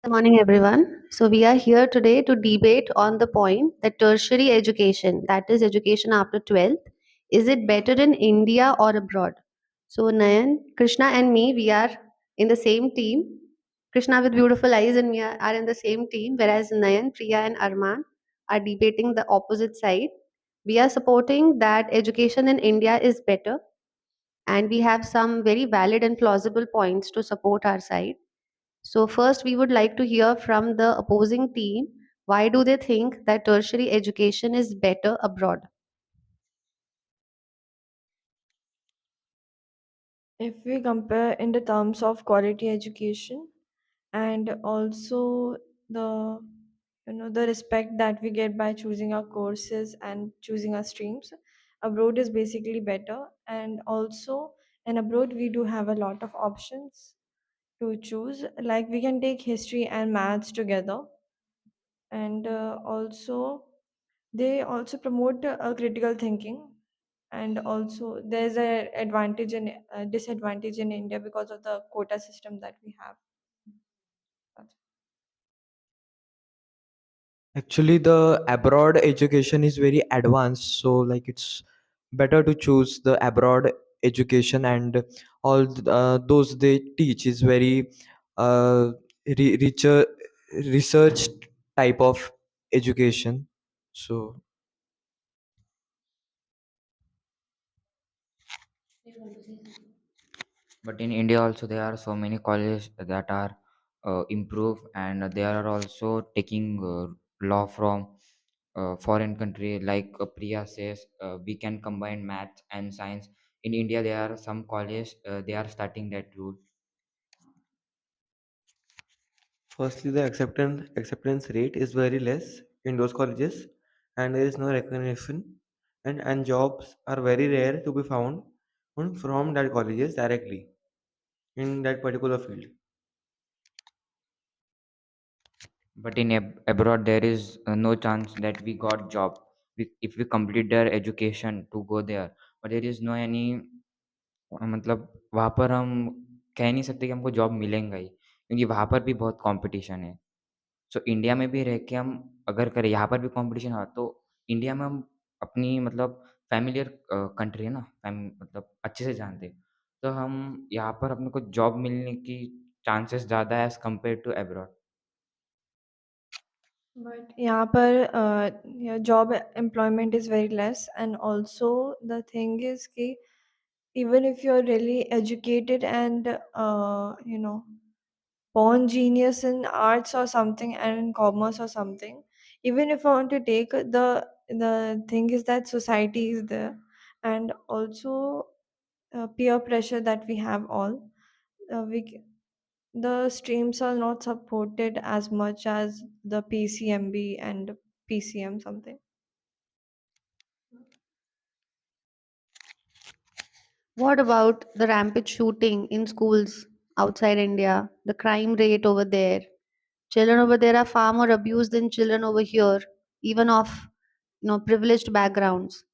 Good morning, everyone. So, we are here today to debate on the point that tertiary education, that is, education after 12th, is it better in India or abroad? So, Nayan, Krishna, and me, we are in the same team. Krishna with beautiful eyes and me are in the same team, whereas Nayan, Priya, and Arman are debating the opposite side. We are supporting that education in India is better, and we have some very valid and plausible points to support our side. So, first, we would like to hear from the opposing team. Why do they think that tertiary education is better abroad? If we compare in the terms of quality education and also the the respect that we get by choosing our courses and choosing our streams, abroad is basically better. And also in abroad we do have a lot of options to choose, like we can take history and maths together. And also they also promote critical thinking. And also there's a advantage and disadvantage in India because of the quota system that we have. That's- Actually, the abroad education is very advanced, so like it's better to choose the abroad education, and those they teach is very uh, richer research type of education. So But in India also there are so many colleges that are improved, and they are also taking law from foreign country. Like Priya says, we can combine math and science. In India there are some colleges, they are starting that rule. Firstly, the acceptance rate is very less in those colleges, and there is no recognition, and jobs are very rare to be found from that colleges directly in that particular field. But in abroad there is no chance that we got job, if we complete their education to go there. But there is no any मतलब वहाँ पर हम कह नहीं सकते कि हमको job मिलेगा ही, क्योंकि वहाँ पर भी बहुत कंपटीशन है। सो इंडिया में भी रह के हम अगर करें, यहाँ पर भी कंपटीशन है, तो इंडिया में हम अपनी मतलब फ़ैमिलियर कंट्री है ना, मतलब अच्छे से जानते हैं। तो हम यहाँ पर अपने को जॉब मिलने की चांसेस ज़्यादा है as compared to abroad. but यहाँ पर job employment is very less. And also the thing is कि even if you're really educated and born genius in arts or something and in commerce or something, even if I want to take the thing is that society is there. And also peer pressure that we have all, the streams are not supported as much as the PCMB and PCM something. What about the rampant shooting in schools outside India? The crime rate over there. Children over there are far more abused than children over here, even of privileged backgrounds.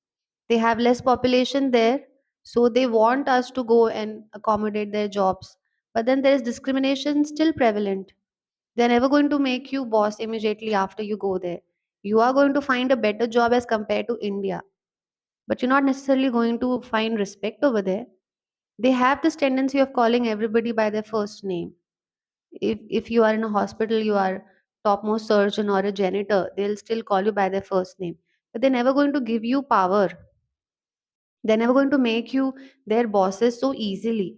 They have less population there, so they want us to go and accommodate their jobs. But then there is discrimination still prevalent. They're never going to make you boss immediately after you go there. You are going to find a better job as compared to India, but you're not necessarily going to find respect over there. They have this tendency of calling everybody by their first name. If you are in a hospital, you are topmost surgeon or a janitor, they'll still call you by their first name. But they're never going to give you power. They're never going to make you their bosses so easily.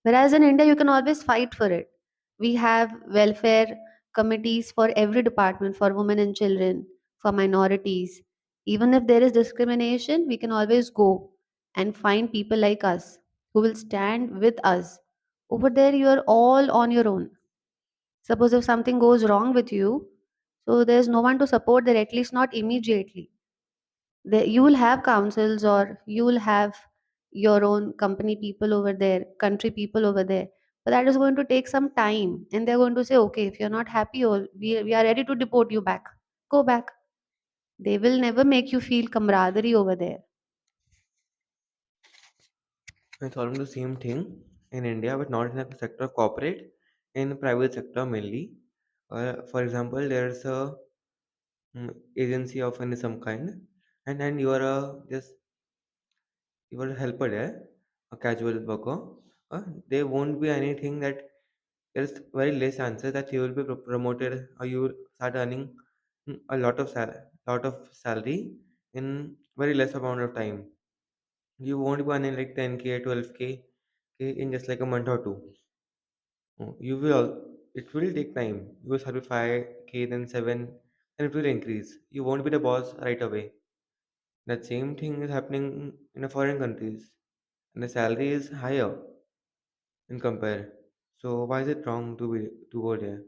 Whereas in India, you can always fight for it. We have welfare committees for every department, for women and children, for minorities. Even if there is discrimination, we can always go and find people like us who will stand with us. Over there, you are all on your own. Suppose if something goes wrong with you, so there's no one to support there, at least not immediately. You will have councils, or you will have your own company people over there, country people over there, but that is going to take some time, and they're going to say, okay, if you're not happy, we are ready to deport you back. Go back. They will never make you feel camaraderie over there. It's almost the same thing in India, but not in the sector of corporate, in the private sector mainly. For example, there's a agency of any some kind, and you are a just you are a helper there, a casual worker. There won't be anything that there's very less chances that you will be promoted or you will start earning a lot of salary in very less amount of time. You won't be earning like 10K, 12K in just like a month or two. You will. It will take time. You will start with 5K, then 7, and it will increase. You won't be the boss right away. That same thing is happening in a foreign countries, and the salary is higher in compare. So why is it wrong to go there?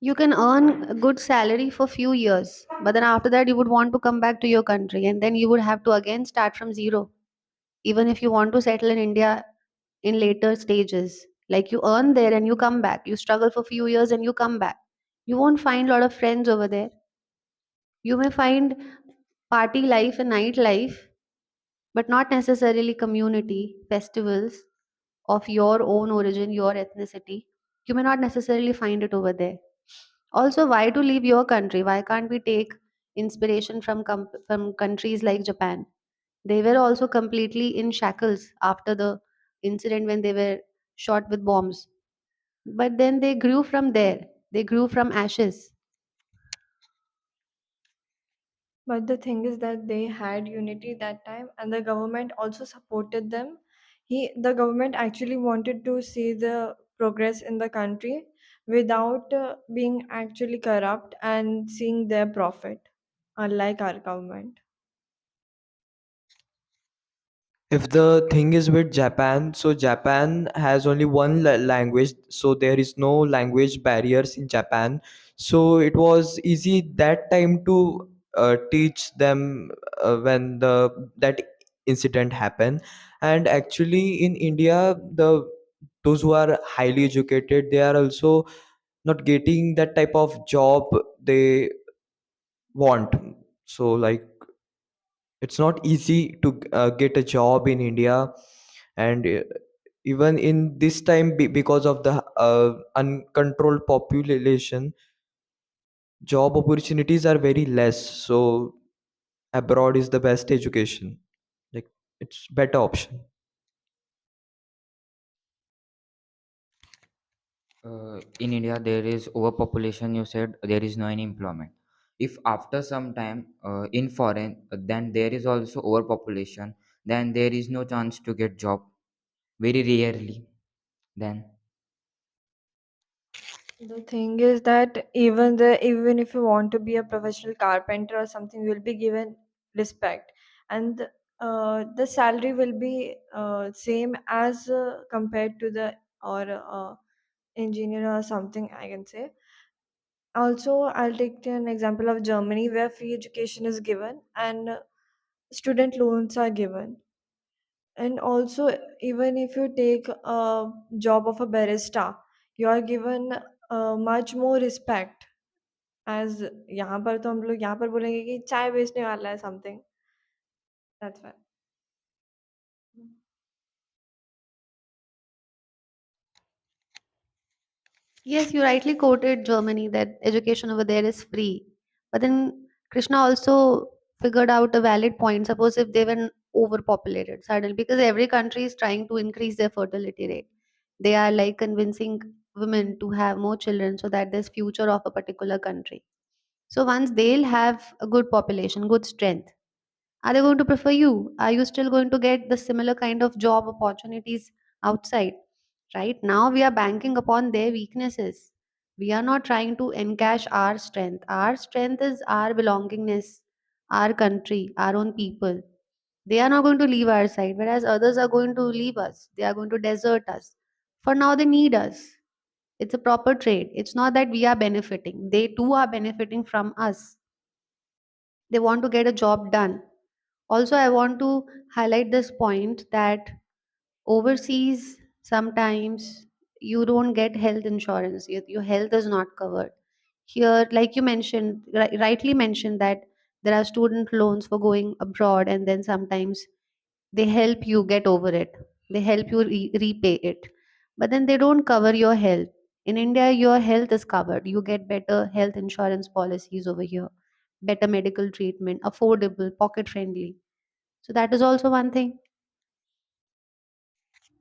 You can earn a good salary for few years, but then after that you would want to come back to your country and then you would have to again start from zero. Even if you want to settle in India in later stages, like you earn there and you come back, you struggle for few years and you come back. You won't find a lot of friends over there. You may find party life and night life, but not necessarily community, festivals of your own origin, your ethnicity. You may not necessarily find it over there. Also, why to leave your country? Why can't we take inspiration from countries like Japan? They were also completely in shackles after the incident when they were shot with bombs. But then they grew from there. They grew from ashes. But the thing is that they had unity that time, and the government also supported them. The government actually wanted to see the progress in the country without being actually corrupt and seeing their profit, unlike our government. If the thing is with Japan, so Japan has only one language, so there is no language barriers in Japan. So it was easy that time to teach them when the that incident happened. And actually in India, the those who are highly educated, they are also not getting that type of job they want. So like it's not easy to get a job in India. And even in this time, because of the uncontrolled population, job opportunities are very less. So abroad is the best education, like it's better option. In India there is overpopulation. You said there is no any employment. If after some time in foreign, then there is also overpopulation, then there is no chance to get job, very rarely. Then The thing is that even if you want to be a professional carpenter or something, you will be given respect, and the salary will be same as compared to the or engineer or something, I can say. Also, I'll take an example of Germany, where free education is given and student loans are given. And also, even if you take a job of a barista, you are given much more respect. As यहाँ पर तो हम लोग यहाँ पर बोलेंगे कि चाय बेचने वाला है something. That's why. Yes, you rightly quoted Germany that education over there is free. But then Krishna also figured out a valid point. Suppose if they were overpopulated suddenly, because every country is trying to increase their fertility rate. They are like convincing women to have more children so that there's future of a particular country. So once they'll have a good population, good strength, are they going to prefer you? Are you still going to get the similar kind of job opportunities outside? Right now, we are banking upon their weaknesses. We are not trying to encash our strength. Our strength is our belongingness, our country, our own people. They are not going to leave our side, whereas others are going to leave us. They are going to desert us. For now, they need us. It's a proper trade. It's not that we are benefiting, they too are benefiting from us. They want to get a job done. Also, I want to highlight this point that overseas sometimes you don't get health insurance, your health is not covered. Here, like you mentioned, rightly mentioned, that there are student loans for going abroad, and then sometimes they help you get over it, they help you repay it, but then they don't cover your health. In India, your health is covered. You get better health insurance policies over here, better medical treatment, affordable, pocket friendly. So that is also one thing.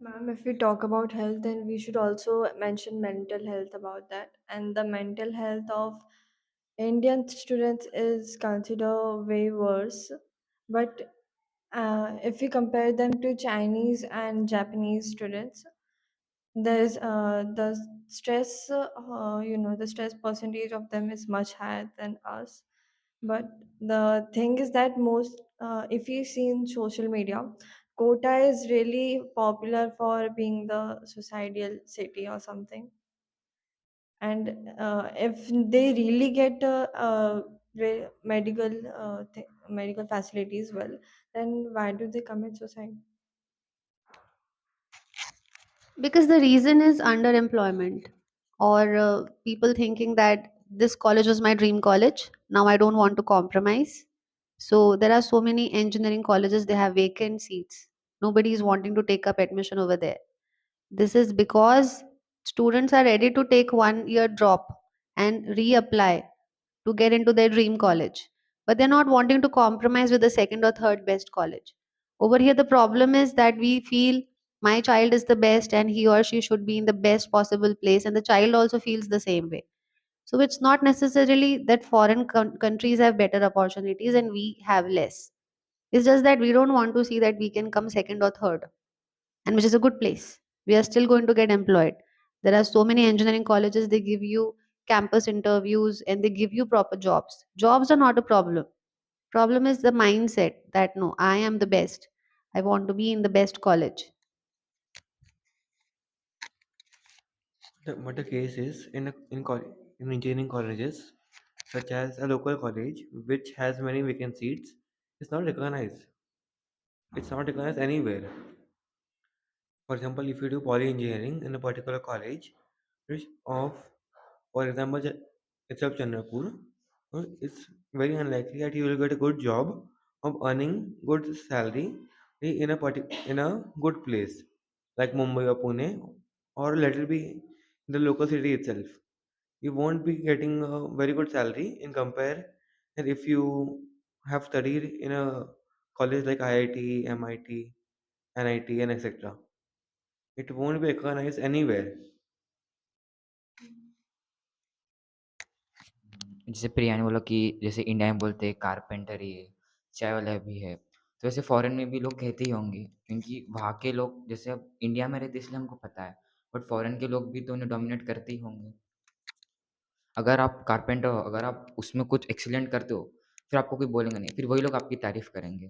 Ma'am, if we talk about health, then we should also mention mental health about that. And the mental health of Indian students is considered way worse. But if we compare them to Chinese and Japanese students, there's the stress, the stress percentage of them is much higher than us. But the thing is that most, if you see in social media, Kota is really popular for being the suicidal city or something. And if they really get medical facilities well, then why do they commit suicide? Because the reason is underemployment, or people thinking that this college was my dream college. Now I don't want to compromise. So there are so many engineering colleges, they have vacant seats. Nobody is wanting to take up admission over there. This is because students are ready to take 1 year drop and reapply to get into their dream college. But they're not wanting to compromise with the second or third best college. Over here, the problem is that we feel my child is the best and he or she should be in the best possible place, and the child also feels the same way. So it's not necessarily that foreign countries have better opportunities and we have less. It's just that we don't want to see that we can come second or third, and which is a good place. We are still going to get employed. There are so many engineering colleges, they give you campus interviews and they give you proper jobs. Jobs are not a problem. Problem is the mindset that no, I am the best. I want to be in the best college. But the case is in engineering colleges, such as a local college which has many vacant seats, is not recognized. It's not recognized anywhere. For example, if you do poly engineering in a particular college, which of, for example, itself Chandrapur, it's very unlikely that you will get a good job of earning good salary in in a good place like Mumbai or Pune, or let it be the local city itself. You won't be getting a very good salary in compare, and if you have studied in a college like IIT, MIT, NIT, and etc. It won't be recognized anywhere. जैसे प्रिया ने बोला कि जैसे India में बोलते हैं carpenter ही है, चाय वाला भी है, तो वैसे फॉरेन में भी लोग कहते ही होंगे, क्योंकि वहाँ के लोग जैसे अब इंडिया में रहते इसलिए हमको पता है, बट फॉरेन के लोग भी तो उन्हें डोमिनेट करते ही होंगे। अगर आप कारपेंटर हो, अगर आप उसमें कुछ एक्सीलेंट करते हो, फिर आपको कोई बोलेंगे नहीं, फिर वही लोग आपकी तारीफ़ करेंगे।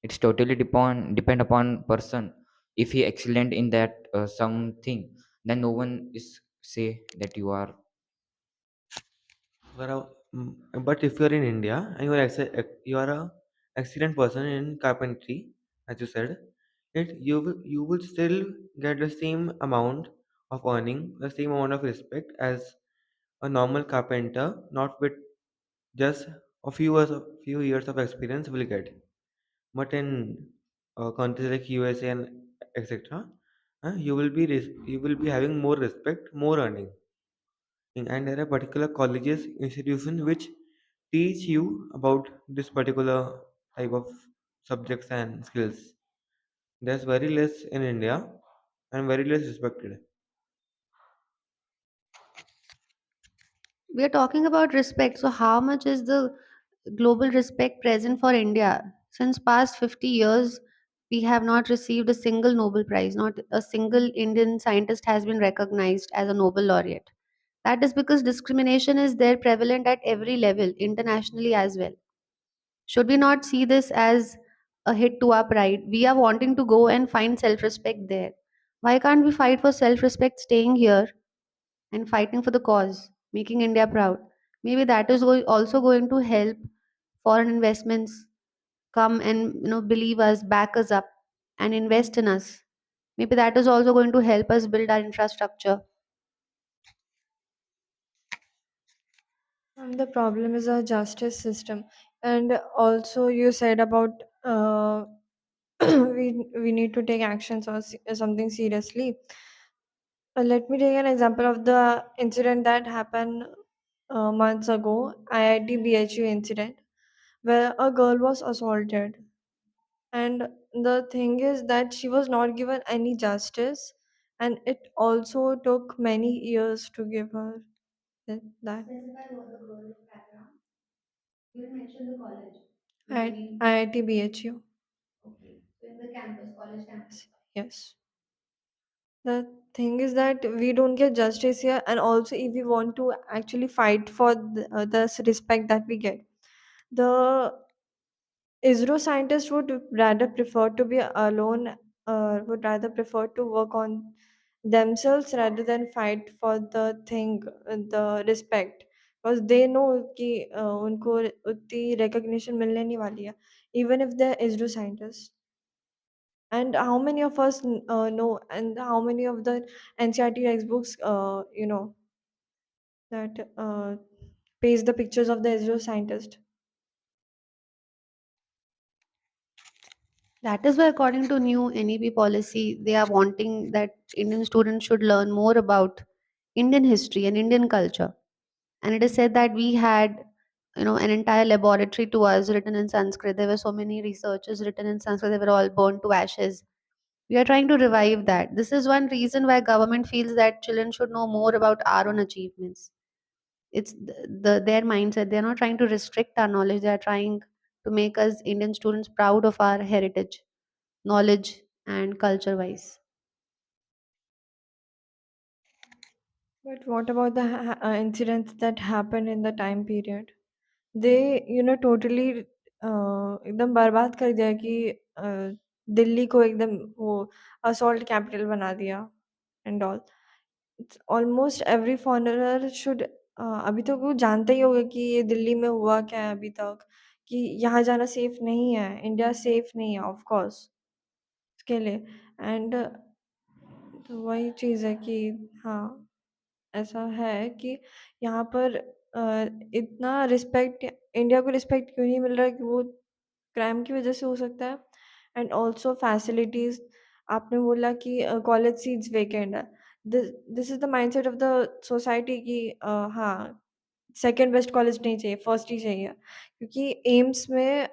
It's totally depend upon person, if he excellent in that something, then no one is say that you are. But if you are in India and you are a excellent person in carpentry, as you said, you will still get the same amount of earning, the same amount of respect as a normal carpenter, not with just few years of experience will get. But in countries like USA and etc., you will be having more respect, more earning. And there are particular colleges, institutions which teach you about this particular type of subjects and skills. There's very less in India and very less respected. We are talking about respect. So how much is the global respect present for India? Since past 50 years, we have not received a single Nobel Prize. Not a single Indian scientist has been recognized as a Nobel laureate. That is because discrimination is there prevalent at every level, internationally as well. Should we not see this as a hit to our pride? We are wanting to go and find self respect there. Why can't we fight for self respect staying here and fighting for the cause, making India proud? Maybe that is also going to help foreign investments come and believe us, back us up, and invest in us. Maybe that is also going to help us build our infrastructure. And the problem is our justice system. And also, you said about we need to take actions or something seriously. Let me take an example of the incident that happened months ago, IIT BHU incident, where a girl was assaulted. And the thing is that she was not given any justice, and it also took many years to give her that. Specify what the girl's background. You mentioned the college. At IIT BHU. Okay. So in the campus, college campus. Yes. The thing is that we don't get justice here, and also if we want to actually fight for the respect that we get, the ISRO scientists would rather prefer to be alone, would rather prefer to work on themselves rather than fight for the thing, the respect, because they know कि उनको उतनी recognition मिलने नहीं वाली है, even if they're ISRO scientists. And how many of us know, and how many of the NCRT textbooks, that paste the pictures of the ISRO scientist? That is why, according to new NEP policy, they are wanting that Indian students should learn more about Indian history and Indian culture. And it is said that we had, an entire laboratory to us written in Sanskrit. There were so many researches written in Sanskrit. They were all burned to ashes. We are trying to revive that. This is one reason why government feels that children should know more about our own achievements. It's their mindset. They're not trying to restrict our knowledge. They are trying to make us Indian students proud of our heritage, knowledge, and culture wise. But what about the incidents that happened in the time period? They, totally एकदम बर्बाद कर दिया कि दिल्ली को एकदम वो assault capital बना दिया and all. Almost every foreigner should अभी तक वो जानते ही होगा कि ये दिल्ली में हुआ क्या है अभी तक, कि यहाँ जाना सेफ नहीं है, इंडिया सेफ नहीं है ऑफ कोर्स उसके लिए. एंड तो वही चीज़ है कि हाँ, ऐसा है कि यहाँ पर इतना रिस्पेक्ट, इंडिया को रिस्पेक्ट क्यों नहीं मिल रहा है, कि वो क्राइम की वजह से हो सकता है. एंड ऑल्सो फैसिलिटीज़, आपने बोला कि कॉलेज सीट्स वेकेंट है. This is the mindset of the society कि हाँ, सेकंड बेस्ट कॉलेज नहीं चाहिए, फर्स्ट ही चाहिए. क्योंकि एम्स में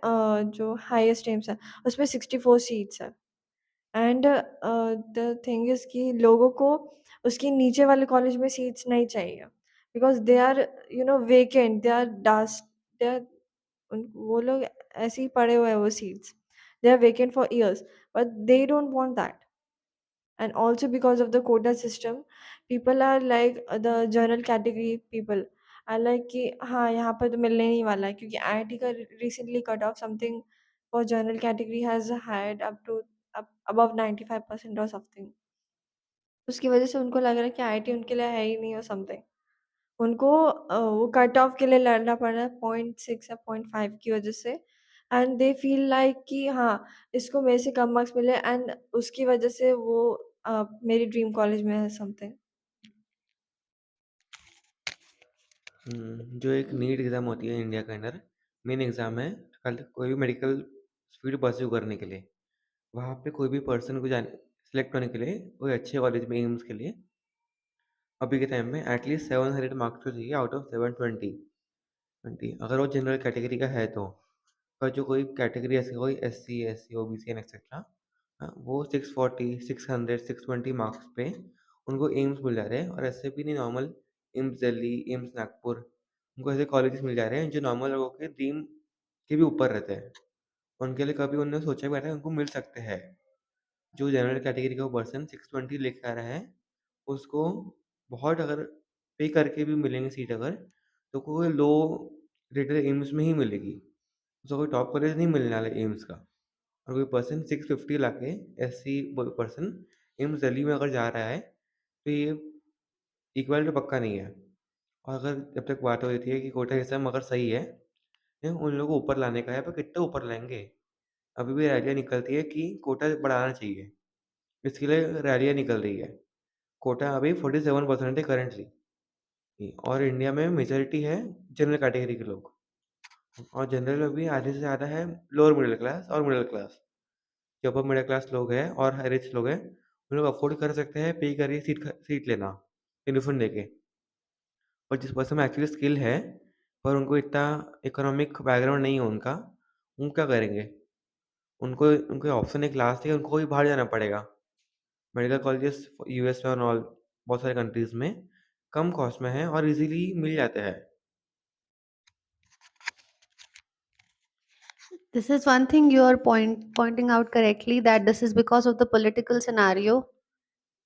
जो हाईएस्ट एम्स है, उसमें 64 सीट्स है. एंड द थिंग इज़ कि लोगों को उसके नीचे वाले कॉलेज में सीट्स नहीं चाहिए, because they are vacant, they are dust, they are वो लोग ऐसे ही पड़े हुए हैं वो seats. They are vacant for years, but they don't want that. And also because of the quota system, people are like the general category people are like कि हाँ यहाँ पर तो मिलने नहीं वाला है, क्योंकि आईआईटी का recently cut off something for general category has had up to above 95% or something. उसकी वजह से उनको लग रहा है कि आईआईटी उनके लिए है ही नहीं और समथिंग. उनको वो कट ऑफ के लिए लड़ना पड़ रहा है 0.6 या 0.5 की वजह से. एंड दे फील लाइक कि हाँ, इसको मेरे से कम मार्क्स मिले एंड उसकी वजह से वो मेरी ड्रीम कॉलेज में है समथिंग. जो एक नीट एग्ज़ाम होती है इंडिया के अंदर, मेन एग्ज़ाम है कल कोई भी मेडिकल फील्ड परस्यू करने के लिए. वहाँ पे कोई भी पर्सन को जाने सेलेक्ट होने के लिए कोई अच्छे कॉलेज में एम्स के लिए अभी के टाइम में एटलीस्ट 700 मार्क्स तो चाहिए आउट ऑफ 720. अगर वो जनरल कैटेगरी का है तो. पर जो कोई कैटेगरी ऐसी कोई SC OBC एंड एक्सेट्रा, वो 640 600 620 मार्क्स पे उनको एम्स मिल जा रहे हैं. और ऐसे भी नहीं normal AIIMS Delhi, AIIMS Nagpur, उनको ऐसे कॉलेजेस मिल जा रहे हैं जो नॉर्मल लोगों के ड्रीम के भी ऊपर रहते हैं. उनके लिए कभी उन्होंने सोचा भी नहीं था उनको मिल सकते हैं. जो जनरल कैटेगरी का पर्सन 620 लेके आ रहा है, उसको बहुत अगर पे करके भी मिलेंगे सीट अगर, तो कोई लो रेटेड एम्स में ही मिलेगी. उसको कोई टॉप कॉलेज नहीं मिलने वाला एम्स का. और कोई पर्सन 650 लाके SC पर्सन एम्स दिल्ली में अगर जा रहा है, तो ये इक्वल तो पक्का नहीं है. और अगर जब तक बात हो रही थी कि कोटा सिस्टम अगर सही है, उन लोगों को ऊपर लाने का है, पर कितने ऊपर लाएंगे. अभी भी रैलियाँ निकलती है कि कोटा बढ़ाना चाहिए. इसके लिए रैलियाँ निकल रही है. कोटा अभी 47% है करेंटली. और इंडिया में मेजॉरिटी है जनरल कैटेगरी के लोग. और जनरल में भी आधे से ज़्यादा है लोअर मिडिल क्लास और मिडिल क्लास. जो अपर मिडिल क्लास लोग हैं और रिच लोग हैं, वो लोग अफोर्ड कर सकते हैं पे करके सीट लेना यूनिफॉर्म देके। और जिस पर्सन में एक्चुअली स्किल है पर उनको इतना इकोनॉमिक बैकग्राउंड नहीं है उनका, वो क्या करेंगे? उनको उनके ऑप्शन एक लास्ट है, उनको भी बाहर जाना पड़ेगा। मेडिकल कॉलेजेस यूएस में और ऑल बहुत सारे कंट्रीज में कम कॉस्ट में है और इजीली मिल जाते हैं। This is one thing you are pointing out correctly, that this is because of the political scenario.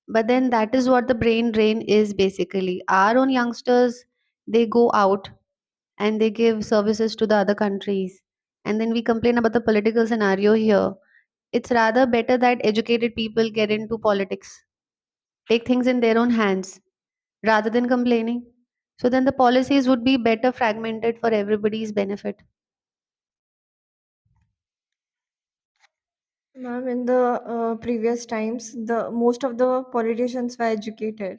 But then that is what the brain drain is basically. Our own youngsters, they go out and they give services to the other countries. And then we complain about the political scenario here. It's rather better that educated people get into politics, take things in their own hands rather than complaining. So then the policies would be better fragmented for everybody's benefit. Ma'am, in the previous times, the most of the politicians were educated,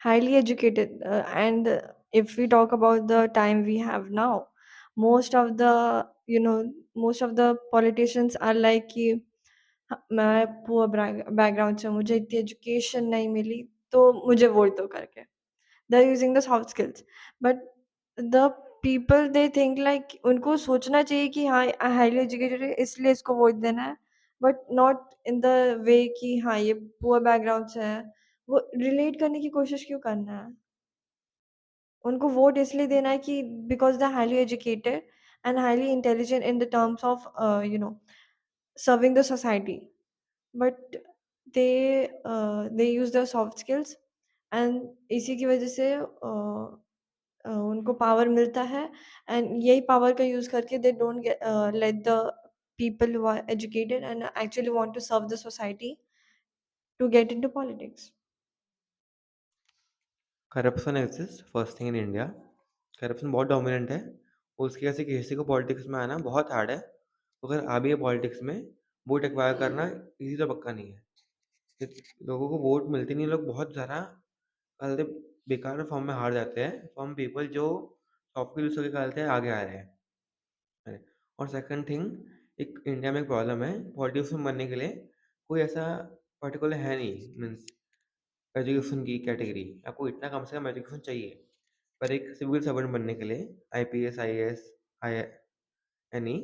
highly educated, and if we talk about the time we have now, most of the most of the politicians are like कि मैं poor background से मुझे इतनी education नहीं मिली तो मुझे vote दो करके they're using the soft skills, but the people they think like उनको सोचना चाहिए कि हाँ हाईली एजुकेटेड है इसलिए इसको वोट देना है, but not in the way कि हाँ ये पुअर बैकग्राउंड से है, वो रिलेट करने की कोशिश क्यों करना है? उनको वोट इसलिए देना है कि because they highly educated and highly intelligent in the terms of serving the society, but they use their soft skills, and इसी की वजह से उनको पावर मिलता है, एंड यही पावर का यूज़ करके they don't let the people who are educated and actually want to serve the society to get into politics. Corruption exist first thing in India. Corruption बहुत डोमिनेंट है। उसकी वजह से किसी को पॉलिटिक्स में आना बहुत हार्ड है। अगर आ भी है पॉलिटिक्स में, वोट एक्वायर करना इजी तो पक्का नहीं है। लोगों को वोट मिलती नहीं, लोग बहुत ज़्यादा गलते बेकार फॉर्म में हार जाते हैं फ्रॉम पीपल जो सॉफ्टवेयर यूज़ करके गलते आगे आ रहे हैं। अरे, और सेकंड थिंग, एक इंडिया में एक प्रॉब्लम है, पॉलिटिशियन बनने के लिए कोई ऐसा पर्टिकुलर है नहीं, मीन्स एजुकेशन की कैटेगरी। आपको इतना कम से कम एजुकेशन चाहिए, पर एक सिविल सर्वेंट बनने के लिए आईपीएस आईएएस आई एनी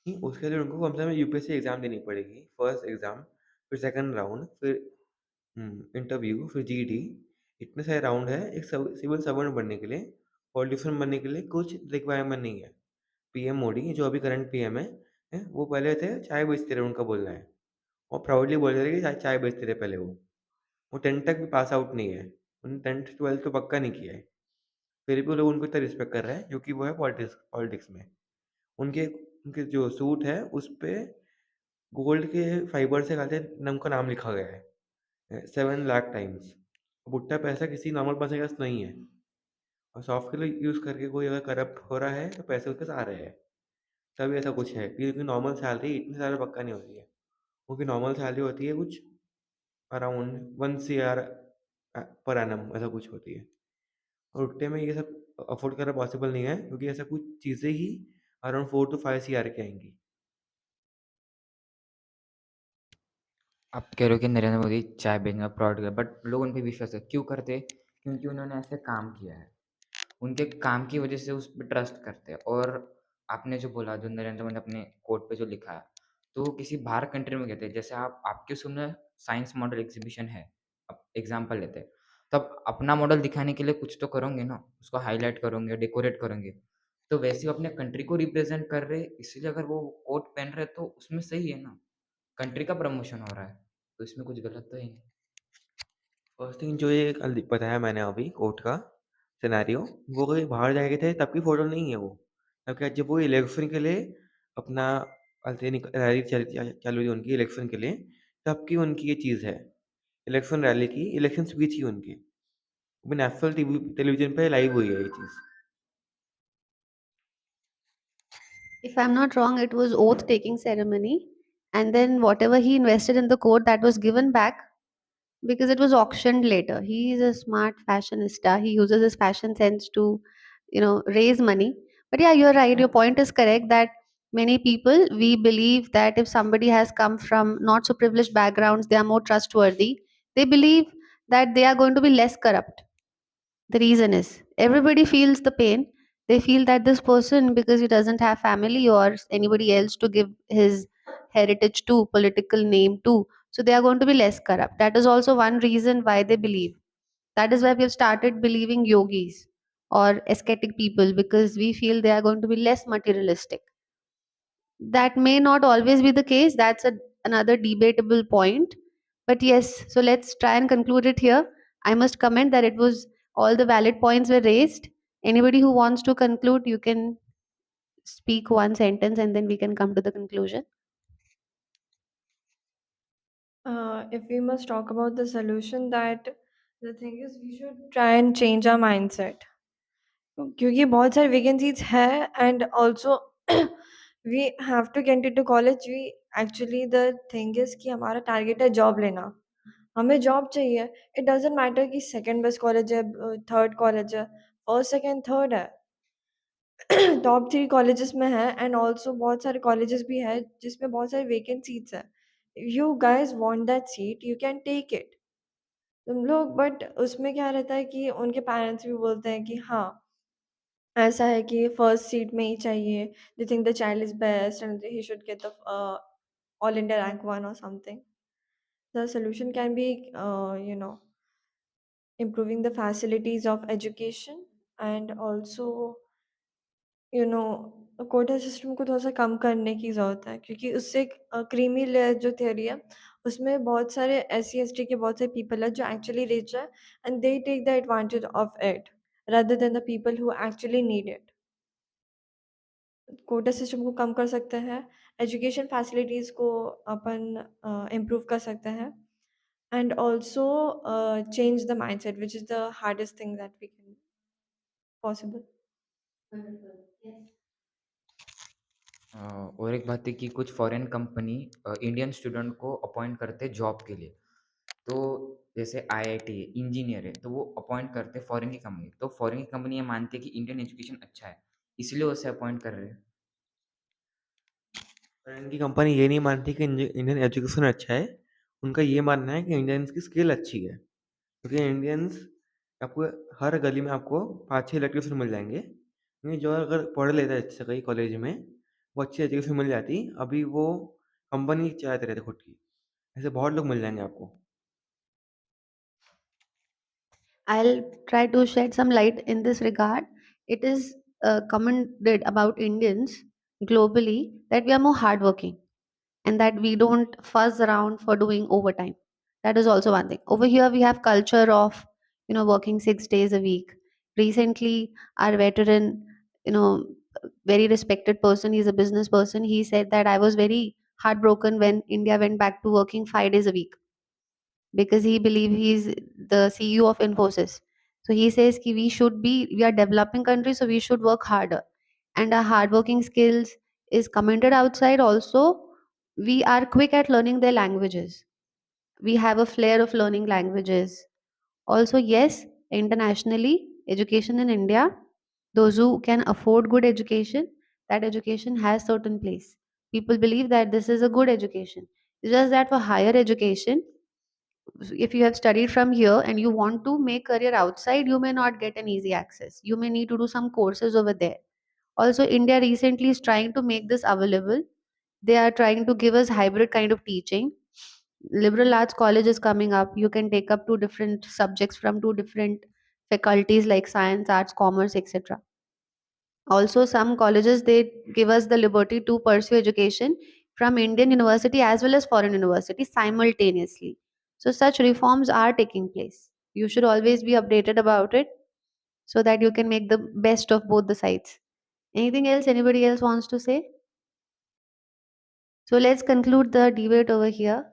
उसके लिए उनको कम से कम यूपीएससी एग्ज़ाम देनी पड़ेगी, फर्स्ट एग्ज़ाम, फिर सेकंड राउंड, फिर इंटरव्यू, फिर जीडी। इतने सारे राउंड है एक सिविल सर्वेंट बनने के लिए। पॉलिटिशियन बनने के लिए कुछ रिक्वायरमेंट नहीं है। पीएम मोदी जो अभी करंट पीएम है, वो पहले थे चाय बेचते रहे, उनका बोलना है, और प्राउडली बोल रहे थे कि चाय बेचते रहे पहले। वो 10 तक भी पास आउट नहीं है, उन्होंने 10th 12th तो पक्का नहीं किया है, फिर भी वो लोग उनको इतना रिस्पेक्ट कर रहे हैं क्योंकि वो है पॉलिटिक्स पॉलिटिक्स में। उनके उनके जो सूट है उस पे गोल्ड के फाइबर से कहते हैं उनका नाम लिखा गया है 7 लाख टाइम्स। उतना पैसा किसी नॉर्मल पर्सन के पास नहीं है, और सॉफ्टवेयर यूज़ करके कोई अगर करप्ट हो रहा है तो पैसे उसके पास आ रहे हैं, तभी ऐसा कुछ है। क्योंकि नॉर्मल सैलरी इतनी ज़्यादा पक्का नहीं होती है। क्योंकि नॉर्मल सैलरी होती है कुछ अराउंड 1 CR पर एनम, ऐसा कुछ होती है। और उतने में ये सब अफोर्ड करना पॉसिबल नहीं है, क्योंकि ऐसा कुछ चीज़ें ही अराउंड 4 to 5 CR की आएंगी। आप कह रहे हो कि नरेंद्र मोदी चाय बेचना प्रोवाइड कर, बट लोग उन पे विश्वास है क्यों करते? क्योंकि उन्होंने ऐसे काम किया है, उनके काम की वजह से उस पे ट्रस्ट करते हैं। और आपने जो बोला, जो नरेंद्र मोदी ने अपने कोट पे जो लिखा है, तो वो किसी बाहर कंट्री में कहते हैं। जैसे आप आपके स्कूल में साइंस मॉडल एग्जीबिशन है, अब एग्जाम्पल लेते हैं, तब अपना मॉडल दिखाने के लिए कुछ तो करोगे ना, उसको हाईलाइट करोगे, डेकोरेट करोगे। तो वैसे ही अपने कंट्री को रिप्रेजेंट कर रहे, इसलिए अगर वो कोट पहन रहे तो उसमें सही है ना, कंट्री का प्रमोशन हो रहा है, तो इसमें कुछ गलत तो है नहीं। फर्स्ट थिंग जो ये कल बताया मैंने अभी कोर्ट का सिनेरियो, वो कहीं बाहर जाके थे तब की फ़ोटो नहीं है वो। तब क्या, जब वो इलेक्शन के लिए अपना रैली चालू हुई उनकी इलेक्शन के लिए, तब की उनकी ये चीज़ है। इलेक्शन रैली की, इलेक्शन स्पीच ही उनकी, वो भी नेशनल टेलीविज़न पे लाइव हुई है ये चीज़। If I'm not wrong, it was oath taking ceremony, and then whatever he invested in the court, that was given back because it was auctioned later. He is a smart fashionista. He uses his fashion sense to, raise money. But yeah, you're right. Your point is correct that Many people, we believe that if somebody has come from not so privileged backgrounds, they are more trustworthy. They believe that they are going to be less corrupt. The reason is everybody feels the pain. They feel that this person, because he doesn't have family or anybody else to give his heritage to, political name to, so they are going to be less corrupt. That is also one reason why they believe. That is why we have started believing yogis or ascetic people, because we feel they are going to be less materialistic. That may not always be the case. That's another debatable point. But yes, so let's try and conclude it here. I must comment that it was all the valid points were raised. Anybody who wants to conclude, you can speak one sentence and then we can come to the conclusion. If we must talk about the solution, that the thing is we should try and change our mindset, क्योंकि बहुत सारी vacancies है, and also we have to get into college. We actually, the thing is कि हमारा target है job लेना, हमें job चाहिए. It doesn't matter कि second best college है, third college है, first second third है, टॉप 3 कॉलेजेस में है, एंड ऑल्सो बहुत सारे कॉलेजेस भी हैं जिसमें बहुत सारी वेकेंट सीट्स हैं. You guys want that seat, you can take it. तुम लोग, बट उसमें क्या रहता है कि उनके पेरेंट्स भी बोलते हैं कि हाँ, ऐसा है कि फर्स्ट सीट में ही चाहिए. They think the child is best and he should get the all India rank 1 और something. The solution can be, you know, improving the facilities of education, and also you know Kota system को थोड़ा-सा कम करने की ज़रूरत है, क्योंकि उससे एक क्रीमी लेयर जो थ्योरी है, उसमें बहुत सारे एससी-एसटी के बहुत सारे पीपल हैं जो एक्चुअली रिच हैं, and they take the advantage of it rather than the people who actually need it. Quota system को कम कर सकते हैं, एजुकेशन फैसिलिटीज़ को अपन इम्प्रूव कर सकते हैं, and also change the mindset which is the hardest thing that we can possible. और एक बात है कि कुछ फॉरेन कंपनी इंडियन स्टूडेंट को अपॉइंट करते हैं जॉब के लिए। तो जैसे आईआईटी इंजीनियर है तो वो अपॉइंट करते हैं फॉरेन की कंपनी, तो फॉरेन की कंपनी ये मानती है कि इंडियन एजुकेशन अच्छा है, इसलिए उसे अपॉइंट कर रहे हैं। और इनकी कंपनी ये नहीं मानती कि इंडियन एजुकेशन अच्छा है, उनका ये मानना है कि इंडियंस की स्किल अच्छी है। क्योंकि इंडियंस आपको हर गली में आपको 5-6 इलेक्ट्रिशियन मिल जाएँगे। क्योंकि जो अगर पढ़ लेता है अच्छे कहीं कॉलेज में, वो अच्छी एजुकेशन मिल जाती, अभी वो कंपनी चलाते रहते खुद की। ऐसे बहुत लोग मिल जाएँगे आपको। I'll try to shed some light in this regard. It is commented about Indians globally that we are more hardworking and that we don't fuzz around for doing overtime. That is also one thing. Over here, we have culture of working 6 days a week. Recently, our veteran, you know, very respected person, he's a business person. He said that I was very heartbroken when India went back to working 5 days a week because he believes he's the CEO of Infosys. So he says ki we are developing country, so we should work harder. And our hardworking skills is commented outside also. We are quick at learning their languages. We have a flair of learning languages. Also, yes, internationally, education in India, those who can afford good education, that education has certain place. People believe that this is a good education. It's just that for higher education, if you have studied from here and you want to make career outside, you may not get an easy access. You may need to do some courses over there. Also, India recently is trying to make this available. They are trying to give us hybrid kind of teaching. Liberal arts college is coming up. You can take up two different subjects from two different faculties like science, arts, commerce, etc. Also, some colleges they give us the liberty to pursue education from Indian university as well as foreign university simultaneously. So such reforms are taking place. You should always be updated about it so that you can make the best of both the sides. Anything else anybody else wants to say? So let's conclude the debate over here.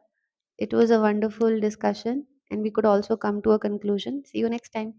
It was a wonderful discussion and we could also come to a conclusion. See you next time.